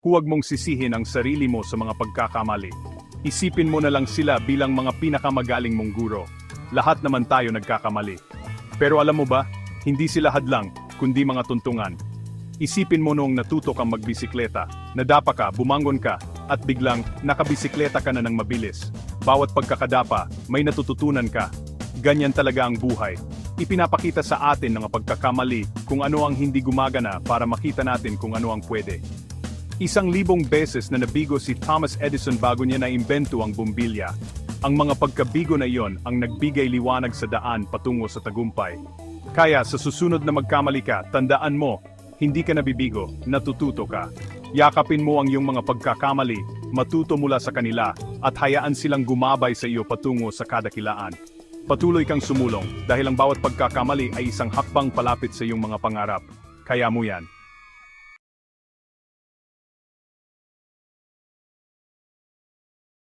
Huwag mong sisihin ang sarili mo sa mga pagkakamali. Isipin mo na lang sila bilang mga pinakamagaling mong guro. Lahat naman tayo nagkakamali. Pero alam mo ba, hindi sila hadlang, kundi mga tuntungan. Isipin mo noong natuto kang magbisikleta, nadapa ka, bumangon ka, at biglang nakabisikleta ka na ng mabilis. Bawat pagkakadapa, may natututunan ka. Ganyan talaga ang buhay. Ipinapakita sa atin ng pagkakamali kung ano ang hindi gumagana para makita natin kung ano ang pwede. 1,000 beses na nabigo si Thomas Edison bago niya naimbento ang bumbilya. Ang mga pagkabigo na iyon ang nagbigay liwanag sa daan patungo sa tagumpay. Kaya sa susunod na magkamali ka, tandaan mo, hindi ka nabibigo, natututo ka. Yakapin mo ang iyong mga pagkakamali, matuto mula sa kanila, at hayaan silang gumabay sa iyo patungo sa kadakilaan. Patuloy kang sumulong dahil ang bawat pagkakamali ay isang hakbang palapit sa iyong mga pangarap. Kaya mo yan.